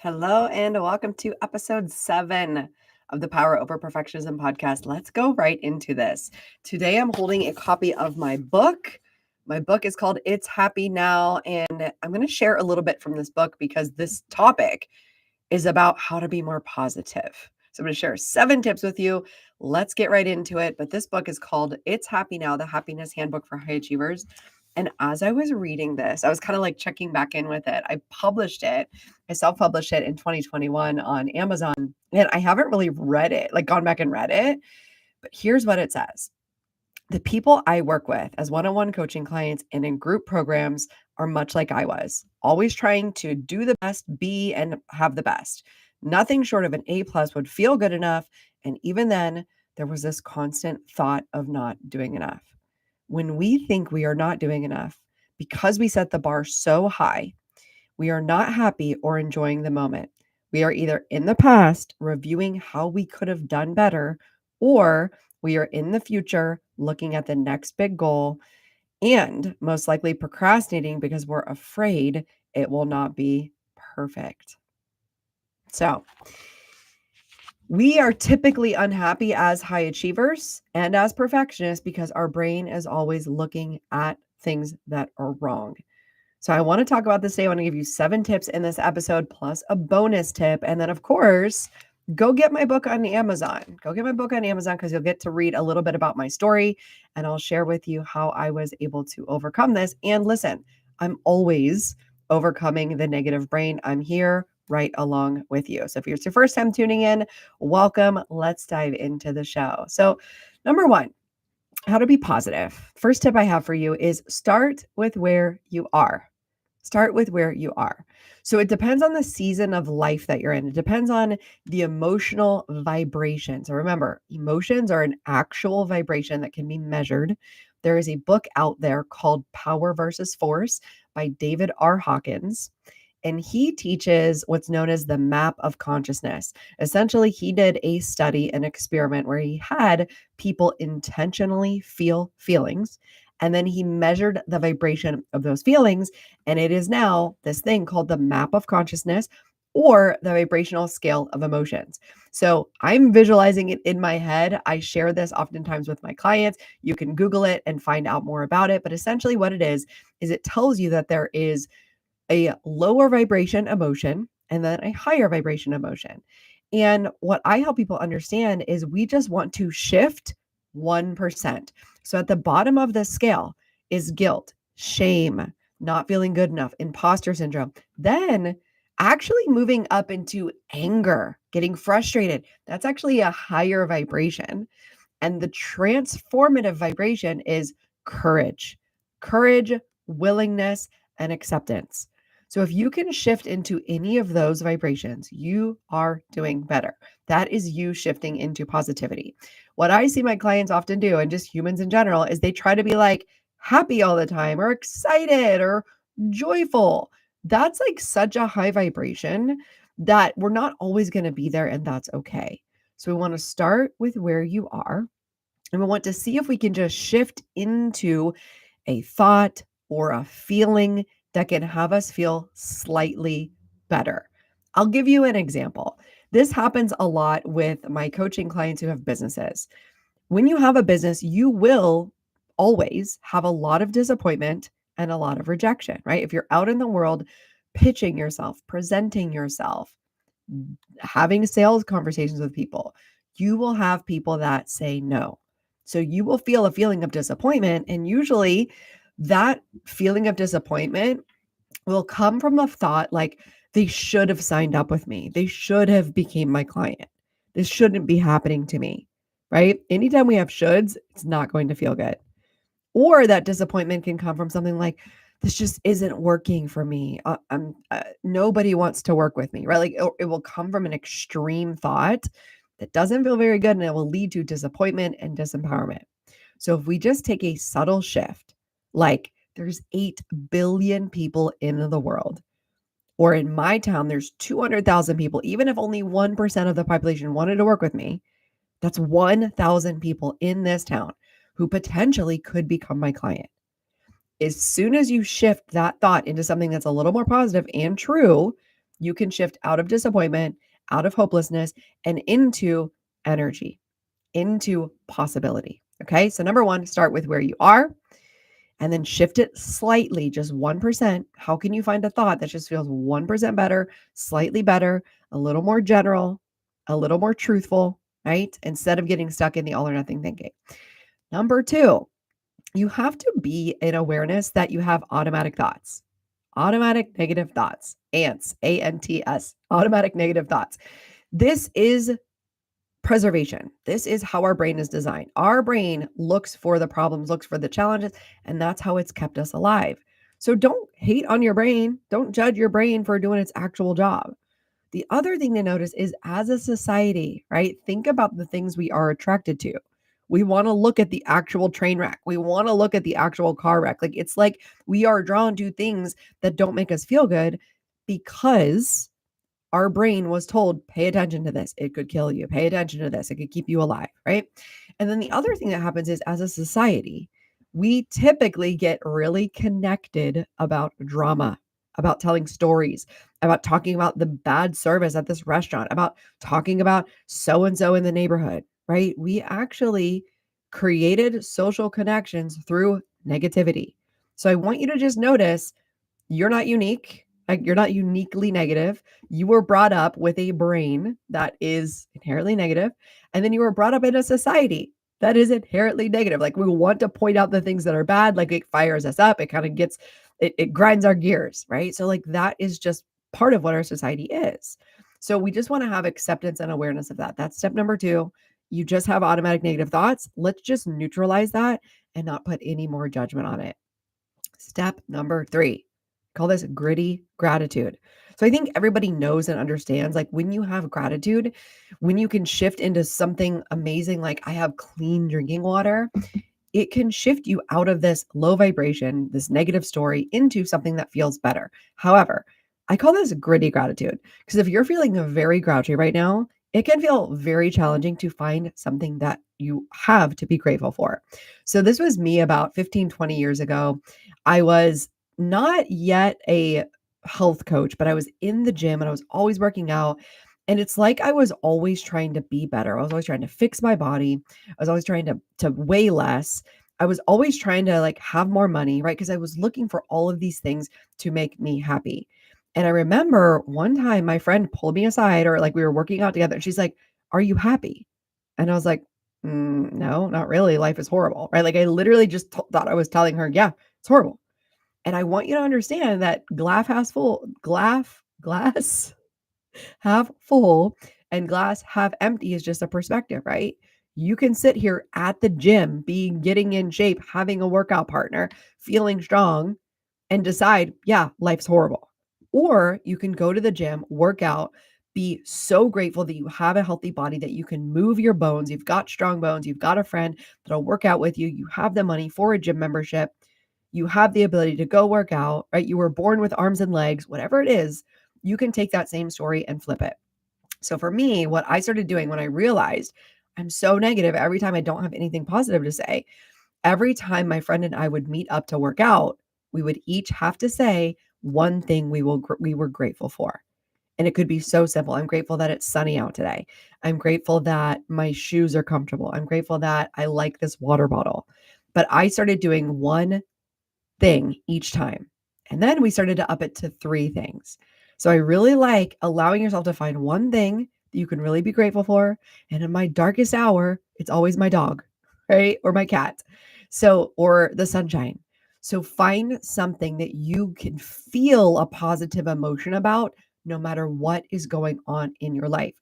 Hello, and welcome to episode 7 of the Power Over Perfectionism podcast. Let's go right into this. Today, I'm holding a copy of my book. My book is called It's Happy Now, and I'm going to share a little bit from this book because this topic is about how to be more positive. So, I'm going to share 7 tips with you. Let's get right into it. But this book is called It's Happy Now, the Happiness Handbook for High Achievers. And as I was reading this, I was kind of like checking back in with it. I self-published it in 2021 on Amazon, and I haven't really read it, like gone back and read it. But here's what it says. The people I work with as one-on-one coaching clients and in group programs are much like I was, always trying to do the best, be and have the best. Nothing short of an A+ would feel good enough. And even then, there was this constant thought of not doing enough. When we think we are not doing enough, because we set the bar so high, we are not happy or enjoying the moment. We are either in the past reviewing how we could have done better, or we are in the future looking at the next big goal and most likely procrastinating because we're afraid it will not be perfect. So, we are typically unhappy as high achievers and as perfectionists because our brain is always looking at things that are wrong. So I want to talk about this today. I want to give you 7 tips in this episode plus a bonus tip. And then, of course, go get my book on Amazon. Go get my book on Amazon because you'll get to read a little bit about my story, and I'll share with you how I was able to overcome this. And listen, I'm always overcoming the negative brain. I'm here right along with you. So if it's your first time tuning in, welcome. Let's dive into the show. So, number 1, how to be positive. First tip I have for you is start with where you are. Start with where you are. So it depends on the season of life that you're in. It depends on the emotional vibration. So remember, emotions are an actual vibration that can be measured. There is a book out there called Power versus Force by David R. Hawkins. And he teaches what's known as the map of consciousness. Essentially, he did a study, an experiment where he had people intentionally feel feelings, and then he measured the vibration of those feelings. And it is now this thing called the map of consciousness or the vibrational scale of emotions. So I'm visualizing it in my head. I share this oftentimes with my clients. You can Google it and find out more about it. But essentially, what it is it tells you that there is a lower vibration emotion and then a higher vibration emotion. And what I help people understand is we just want to shift 1%. So at the bottom of the scale is guilt, shame, not feeling good enough, imposter syndrome. Then actually moving up into anger, getting frustrated. That's actually a higher vibration. And the transformative vibration is courage, willingness, and acceptance. So if you can shift into any of those vibrations, you are doing better. That is you shifting into positivity. What I see my clients often do, and just humans in general, is they try to be like happy all the time or excited or joyful. That's like such a high vibration that we're not always going to be there, and that's okay. So we want to start with where you are, and we want to see if we can just shift into a thought or a feeling that can have us feel slightly better. I'll give you an example. This happens a lot with my coaching clients who have businesses. When you have a business, you will always have a lot of disappointment and a lot of rejection, right? If you're out in the world pitching yourself, presenting yourself, having sales conversations with people, you will have people that say no. So you will feel a feeling of disappointment. And usually that feeling of disappointment will come from a thought like, they should have signed up with me. They should have became my client. This shouldn't be happening to me, right? Anytime we have shoulds, it's not going to feel good. Or that disappointment can come from something like, this just isn't working for me. Nobody wants to work with me, right? Like it will come from an extreme thought that doesn't feel very good, and it will lead to disappointment and disempowerment. So if we just take a subtle shift, like there's 8 billion people in the world, or in my town, there's 200,000 people, even if only 1% of the population wanted to work with me, that's 1,000 people in this town who potentially could become my client. As soon as you shift that thought into something that's a little more positive and true, you can shift out of disappointment, out of hopelessness, and into energy, into possibility. Okay. So, number one, start with where you are and then shift it slightly, just 1%. How can you find a thought that just feels 1% better, slightly better, a little more general, a little more truthful, right? Instead of getting stuck in the all or nothing thinking. Number two, you have to be in awareness that you have automatic thoughts, automatic negative thoughts, ants, ANTS, automatic negative thoughts. This is preservation. This is how our brain is designed. Our brain looks for the problems, looks for the challenges, and that's how it's kept us alive. So don't hate on your brain. Don't judge your brain for doing its actual job. The other thing to notice is as a society, right? Think about the things we are attracted to. We want to look at the actual train wreck. We want to look at the actual car wreck. Like it's like we are drawn to things that don't make us feel good because our brain was told, pay attention to this. It could kill you. Pay attention to this. It could keep you alive. Right. And then the other thing that happens is as a society, we typically get really connected about drama, about telling stories, about talking about the bad service at this restaurant, about talking about so and so in the neighborhood. Right. We actually created social connections through negativity. So I want you to just notice you're not unique. Like you're not uniquely negative. You were brought up with a brain that is inherently negative, and then you were brought up in a society that is inherently negative. Like we want to point out the things that are bad, like it fires us up. It kind of gets it grinds our gears, right? So like that is just part of what our society is. So we just want to have acceptance and awareness of that. That's step number two. You just have automatic negative thoughts. Let's just neutralize that and not put any more judgment on it. Step number three, call this gritty gratitude. So I think everybody knows and understands like when you have gratitude, when you can shift into something amazing, like I have clean drinking water, it can shift you out of this low vibration, this negative story into something that feels better. However, I call this gritty gratitude because if you're feeling very grouchy right now, it can feel very challenging to find something that you have to be grateful for. So, this was me about 15, 20 years ago. I was not yet a health coach, but I was in the gym and I was always working out. And it's like I was always trying to be better. I was always trying to fix my body. I was always trying to weigh less. I was always trying to like have more money, right? Because I was looking for all of these things to make me happy. And I remember one time my friend pulled me aside or like we were working out together and she's like, "Are you happy?" And I was like, no, not really. Life is horrible, right? Like I literally just thought I was telling her, yeah, it's horrible. And I want you to understand that glass half full and glass half empty is just a perspective, right? You can sit here at the gym, getting in shape, having a workout partner, feeling strong, and decide, yeah, life's horrible. Or you can go to the gym, work out, be so grateful that you have a healthy body that you can move your bones. You've got strong bones. You've got a friend that'll work out with you. You have the money for a gym membership. You have the ability to go work out, right? You were born with arms and legs, whatever it is, you can take that same story and flip it. So for me, what I started doing when I realized I'm so negative every time I don't have anything positive to say, every time my friend and I would meet up to work out, we would each have to say one thing we were grateful for. And it could be so simple. I'm grateful that it's sunny out today. I'm grateful that my shoes are comfortable. I'm grateful that I like this water bottle. But I started doing one thing each time. And then we started to up it to three things. So I really like allowing yourself to find one thing that you can really be grateful for. And in my darkest hour, it's always my dog, right? Or my cat. So, or the sunshine. So find something that you can feel a positive emotion about no matter what is going on in your life.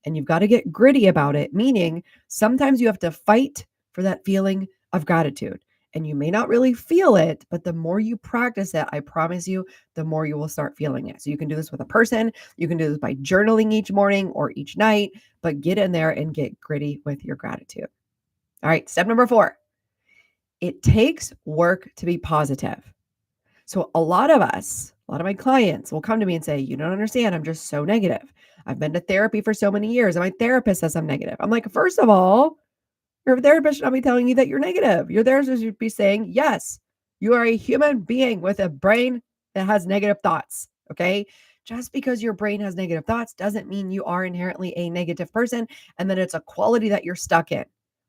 And you've got to get gritty about it, meaning sometimes you have to fight for that feeling of gratitude. And you may not really feel it, but the more you practice it, I promise you, the more you will start feeling it. So you can do this with a person. You can do this by journaling each morning or each night, but get in there and get gritty with your gratitude. All right, step number 4. It takes work to be positive. So a lot of my clients will come to me and say, "You don't understand. I'm just so negative. I've been to therapy for so many years and my therapist says I'm negative." I'm like, first of all, your therapist should not be telling you that you're negative. Your therapist should be saying, yes, you are a human being with a brain that has negative thoughts. Okay. Just because your brain has negative thoughts doesn't mean you are inherently a negative person and that it's a quality that you're stuck in.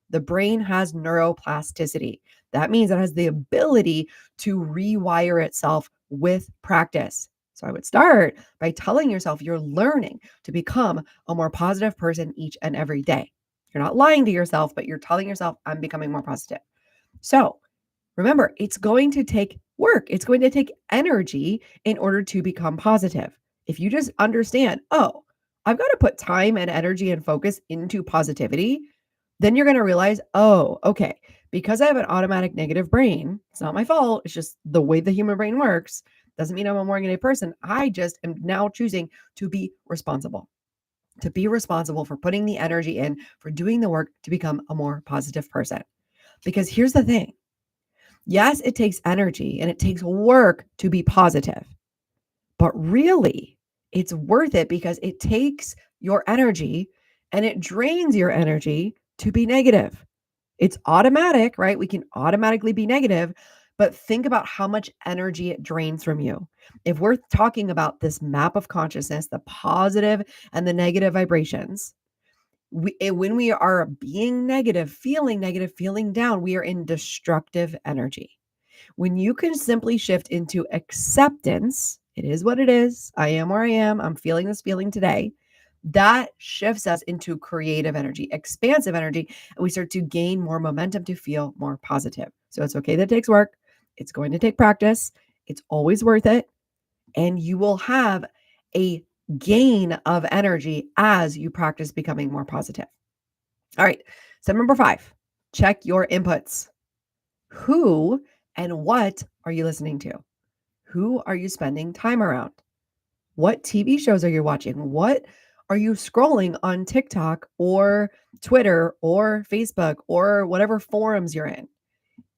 The brain has neuroplasticity. That means it has the ability to rewire itself with practice. So I would start by telling yourself you're learning to become a more positive person each and every day. You're not lying to yourself, but you're telling yourself, I'm becoming more positive. So remember, it's going to take work, it's going to take energy in order to become positive. If you just understand, oh, I've got to put time and energy and focus into positivity, then you're going to realize, oh, okay, because I have an automatic negative brain, it's not my fault. It's just the way the human brain works. Doesn't mean I'm a more negative person. I just am now choosing to be responsible, for putting the energy in, for doing the work to become a more positive person. Because here's the thing. Yes, it takes energy and it takes work to be positive, but really it's worth it because it takes your energy and it drains your energy to be negative. It's automatic, right? We can automatically be negative, but think about how much energy it drains from you. If we're talking about this map of consciousness, the positive and the negative vibrations, when we are being negative, feeling down, we are in destructive energy. When you can simply shift into acceptance, it is what it is. I am where I am. I'm feeling this feeling today. That shifts us into creative energy, expansive energy, and we start to gain more momentum to feel more positive. So it's okay that it takes work. It's going to take practice. It's always worth it. And you will have a gain of energy as you practice becoming more positive. All right. Step number 5, check your inputs. Who and what are you listening to? Who are you spending time around? What TV shows are you watching? What are you scrolling on TikTok or Twitter or Facebook or whatever forums you're in?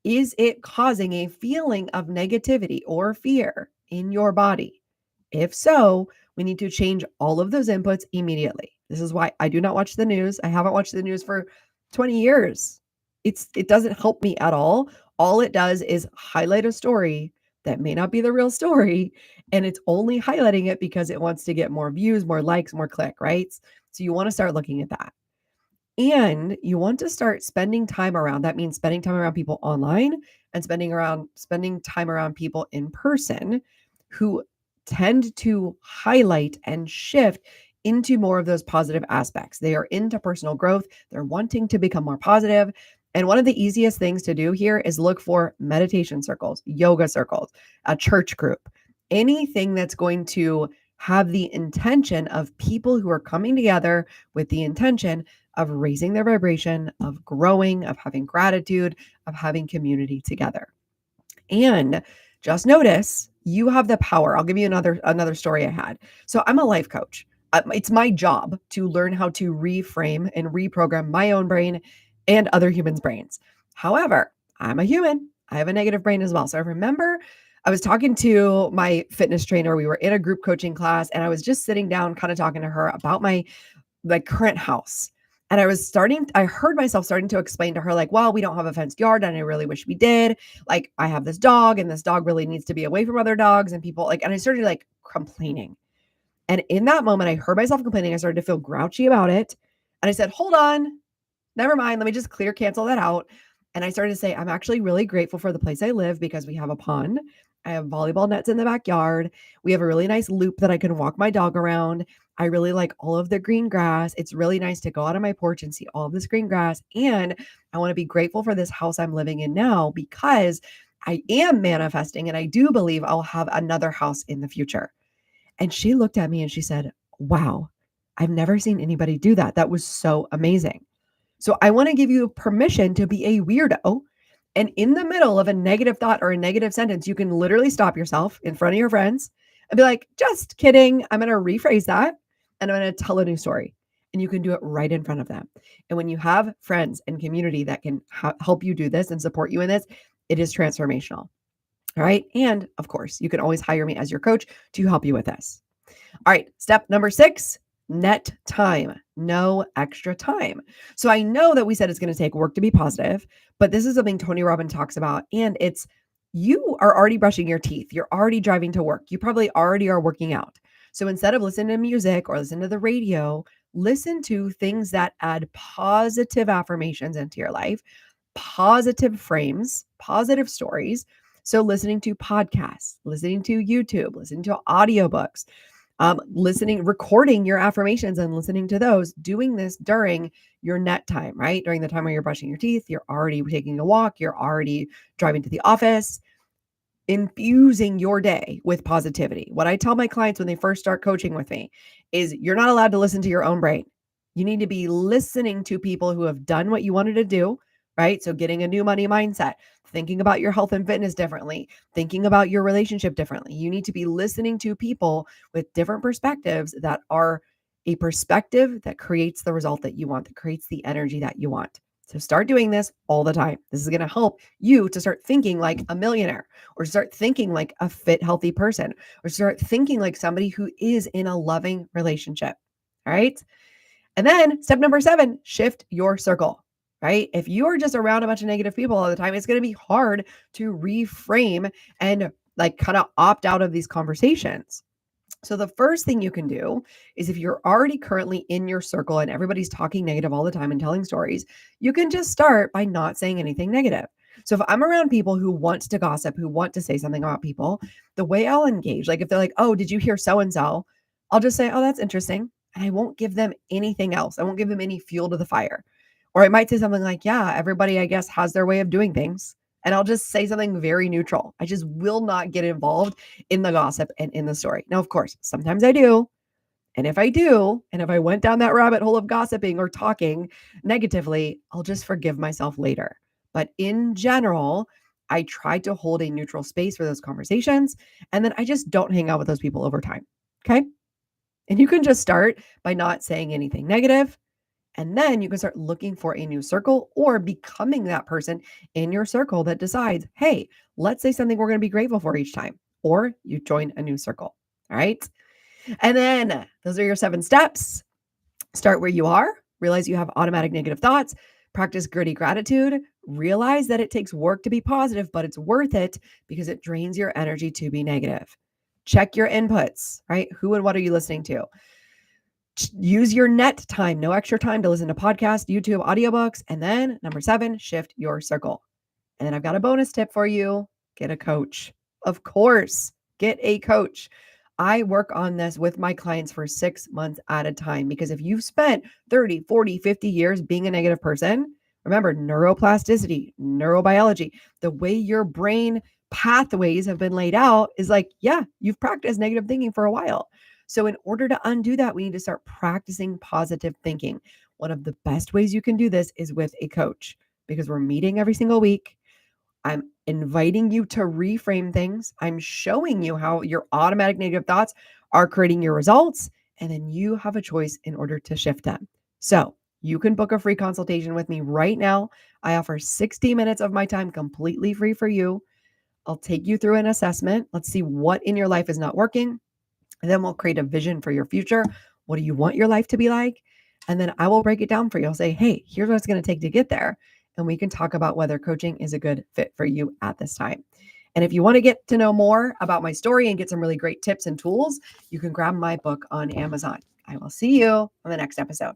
Is it causing a feeling of negativity or fear in your body? If so, we need to change all of those inputs immediately. This is why I do not watch the news. I haven't watched the news for 20 years. It doesn't help me at all. All it does is highlight a story that may not be the real story, and it's only highlighting it because it wants to get more views, more likes, more click, right? So you want to start looking at that. And you want to start spending time around, that means spending time around people online and spending time around people in person who tend to highlight and shift into more of those positive aspects. They are into personal growth, they're wanting to become more positive. And one of the easiest things to do here is look for meditation circles, yoga circles, a church group, anything that's going to have the intention of people who are coming together with the intention of raising their vibration, of growing, of having gratitude, of having community together. And just notice you have the power. I'll give you another story I had. So I'm a life coach. It's my job to learn how to reframe and reprogram my own brain and other humans' brains. However, I'm a human. I have a negative brain as well. So I remember I was talking to my fitness trainer. We were in a group coaching class and I was just sitting down, kind of talking to her about my current house. And I heard myself starting to explain to her, like, well, we don't have a fenced yard and I really wish we did. Like, I have this dog and this dog really needs to be away from other dogs and people and I started like complaining. And in that moment, I heard myself complaining. I started to feel grouchy about it. And I said, hold on, never mind. Let me just cancel that out. And I started to say, I'm actually really grateful for the place I live because we have a pond. I have volleyball nets in the backyard. We have a really nice loop that I can walk my dog around. I really like all of the green grass. It's really nice to go out on my porch and see all of this green grass. And I want to be grateful for this house I'm living in now because I am manifesting and I do believe I'll have another house in the future. And she looked at me and she said, wow, I've never seen anybody do that. That was so amazing. So I want to give you permission to be a weirdo. And in the middle of a negative thought or a negative sentence, you can literally stop yourself in front of your friends and be like, just kidding. I'm going to rephrase that and I'm going to tell a new story. And you can do it right in front of them. And when you have friends and community that can help you do this and support you in this, it is transformational. All right. And of course, you can always hire me as your coach to help you with this. All right. Step number 6, net time, no extra time. So I know that we said it's going to take work to be positive, but this is something Tony Robbins talks about. And it's, you are already brushing your teeth. You're already driving to work. You probably already are working out. So instead of listening to music or listen to the radio, listen to things that add positive affirmations into your life, positive frames, positive stories. So listening to podcasts, listening to YouTube, listening to audiobooks, recording your affirmations and listening to those, doing this during your net time, right? During the time where you're brushing your teeth, you're already taking a walk, you're already driving to the office, infusing your day with positivity. What I tell my clients when they first start coaching with me is you're not allowed to listen to your own brain. You need to be listening to people who have done what you wanted to do, right? So getting a new money mindset, thinking about your health and fitness differently, thinking about your relationship differently. You need to be listening to people with different perspectives that are a perspective that creates the result that you want, that creates the energy that you want. So start doing this all the time. This is going to help you to start thinking like a millionaire, or start thinking like a fit, healthy person, or start thinking like somebody who is in a loving relationship. All right. And then step number 7, shift your circle, right? If you are just around a bunch of negative people all the time, it's going to be hard to reframe and like kind of opt out of these conversations. So the first thing you can do is, if you're already currently in your circle and everybody's talking negative all the time and telling stories, you can just start by not saying anything negative. So if I'm around people who want to gossip, who want to say something about people, the way I'll engage, like if they're like, "Oh, did you hear so and so?" I'll just say, "Oh, that's interesting." And I won't give them anything else. I won't give them any fuel to the fire. Or I might say something like, "Yeah, everybody, I guess, has their way of doing things." And I'll just say something very neutral. I just will not get involved in the gossip and in the story. Now, of course, sometimes I do. And if I do, and if I went down that rabbit hole of gossiping or talking negatively, I'll just forgive myself later. But in general, I try to hold a neutral space for those conversations. And then I just don't hang out with those people over time. Okay. And you can just start by not saying anything negative. And then you can start looking for a new circle, or becoming that person in your circle that decides, hey, let's say something we're going to be grateful for each time, or you join a new circle. All right. And then those are your 7 steps. Start where you are, realize you have automatic negative thoughts, practice gritty gratitude, realize that it takes work to be positive, but it's worth it because it drains your energy to be negative. Check your inputs, right? Who and what are you listening to? Use your net time, no extra time, to listen to podcasts, YouTube, audiobooks. And then number 7, shift your circle. And then I've got a bonus tip for you. Get a coach. Of course, get a coach. I work on this with my clients for 6 months at a time, because if you've spent 30, 40, 50 years being a negative person, remember neuroplasticity, neurobiology, the way your brain pathways have been laid out is like, yeah, you've practiced negative thinking for a while. So in order to undo that, we need to start practicing positive thinking. One of the best ways you can do this is with a coach, because we're meeting every single week. I'm inviting you to reframe things. I'm showing you how your automatic negative thoughts are creating your results, and then you have a choice in order to shift them. So you can book a free consultation with me right now. I offer 60 minutes of my time completely free for you. I'll take you through an assessment. Let's see what in your life is not working. And then we'll create a vision for your future. What do you want your life to be like? And then I will break it down for you. I'll say, hey, here's what it's going to take to get there. And we can talk about whether coaching is a good fit for you at this time. And if you want to get to know more about my story and get some really great tips and tools, you can grab my book on Amazon. I will see you on the next episode.